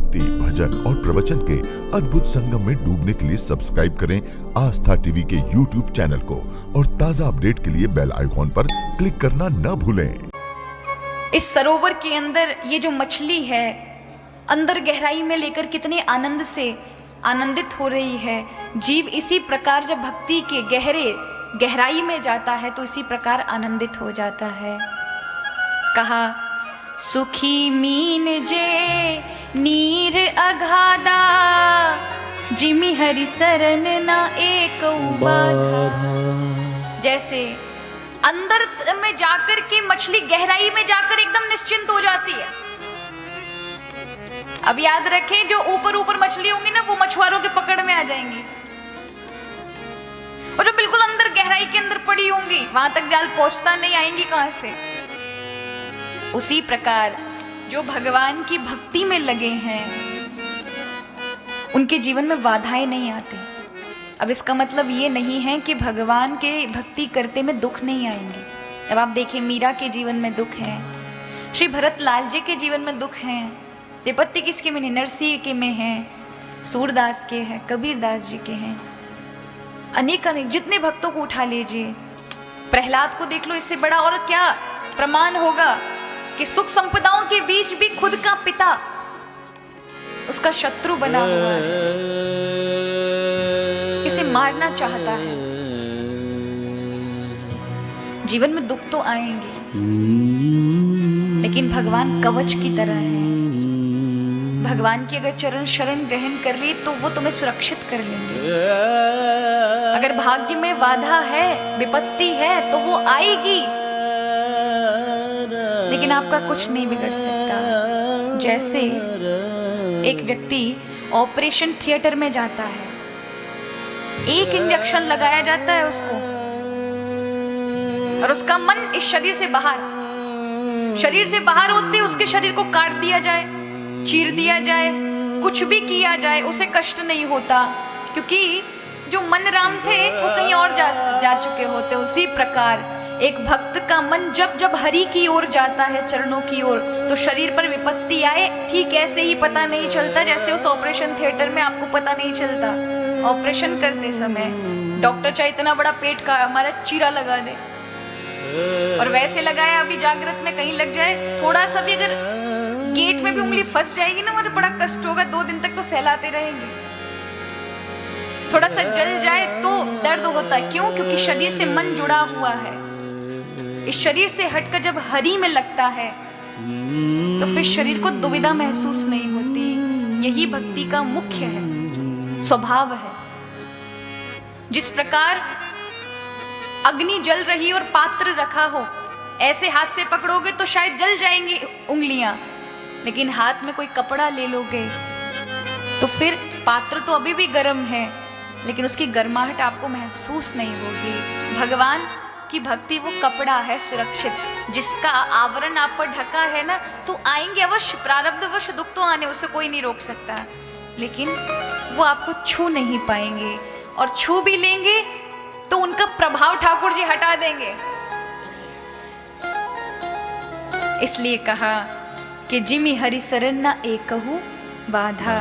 भक्ति, भजन और प्रवचन के अद्भुत संगम में डूबने के लिए सब्सक्राइब करें आस्था टीवी के YouTube चैनल को और ताज़ा अपडेट के लिए बेल आइकॉन पर क्लिक करना न भूलें। इस सरोवर के अंदर ये जो मछली है, अंदर गहराई में लेकर कितने आनंद से आनंदित हो रही है। जीव इसी प्रकार जब भक्ति के गहराई में जाता है तो इसी प्रकार आनंदित हो जाता है। कहा, सुखी मीन जे नीर अगाधा, जिमि हरि सरन ना एक बाधा। जैसे अंदर में जाकर के मछली गहराई में जाकर एकदम निश्चिंत हो जाती है। अब याद रखें, जो ऊपर ऊपर मछली होंगी ना, वो मछुआरों के पकड़ में आ जाएंगी, और जो बिल्कुल अंदर गहराई के अंदर पड़ी होंगी, वहां तक जाल पहुंचता नहीं, आएंगी कहां से। उसी प्रकार जो भगवान की भक्ति में लगे हैं, उनके जीवन में बाधाएं नहीं आती। अब इसका मतलब ये नहीं है कि भगवान के भक्ति करते में दुख नहीं आएंगे। अब आप देखें, मीरा के जीवन में दुख है, श्री भरत लाल जी के जीवन में दुख है, विपत्ति किसके में नहीं, नरसिंह के में है, सूरदास के हैं, कबीर दास जी के हैं, अनेक अनेक जितने भक्तों को उठा लीजिए। प्रहलाद को देख लो, इससे बड़ा और क्या प्रमाण होगा कि सुख संपदाओं के बीच भी खुद का पिता उसका शत्रु बना हुआ है, कि उसे मारना चाहता है। जीवन में दुख तो आएंगे, लेकिन भगवान कवच की तरह है। भगवान की अगर चरण शरण ग्रहण कर ली तो वो तुम्हें सुरक्षित कर लेंगे। अगर भाग्य में बाधा है, विपत्ति है, तो वो आएगी, लेकिन आपका कुछ नहीं बिगड़ सकता। जैसे एक व्यक्ति ऑपरेशन थिएटर में जाता है, एक इंजेक्शन लगाया जाता है उसको, और उसका मन इस शरीर से बाहर होते उसके शरीर को काट दिया जाए, चीर दिया जाए, कुछ भी किया जाए, उसे कष्ट नहीं होता, क्योंकि जो मन राम थे वो कहीं और जा चुके होते। उसी प्रकार एक भक्त का मन जब जब हरि की ओर जाता है, चरणों की ओर, तो शरीर पर विपत्ति आए, ठीक ऐसे ही पता नहीं चलता जैसे उस ऑपरेशन थिएटर में आपको पता नहीं चलता। ऑपरेशन करते समय डॉक्टर चाहे इतना बड़ा पेट का हमारा चीरा लगा दे, और वैसे लगाया अभी जागृत में कहीं लग जाए, थोड़ा सा भी अगर गेट में भी उंगली फंस जाएगी ना, मुझे बड़ा कष्ट होगा, 2 दिन तक तो सहलाते रहेंगे। थोड़ा सा जल जाए तो दर्द होता है। क्यों? क्योंकि शरीर से मन जुड़ा हुआ है। इस शरीर से हटकर जब हरि में लगता है तो फिर शरीर को दुविधा महसूस नहीं होती। यही भक्ति का मुख्य है, स्वभाव है। जिस प्रकार अग्नि जल रही और पात्र रखा हो, ऐसे हाथ से पकड़ोगे तो शायद जल जाएंगी उंगलियां, लेकिन हाथ में कोई कपड़ा ले लोगे तो फिर पात्र तो अभी भी गर्म है, लेकिन उसकी गर्माहट आपको महसूस नहीं होगी। भगवान की भक्ति वो कपड़ा है सुरक्षित, जिसका आवरण आप पर ढका है ना, तो आएंगे अवश्य, प्रारब्धवश दुख तो आने, उसे कोई नहीं रोक सकता, लेकिन वो आपको छू नहीं पाएंगे, और छू भी लेंगे तो उनका प्रभाव ठाकुर जी हटा देंगे। इसलिए कहा कि जिमि हरि सरन ना एकहु बाधा।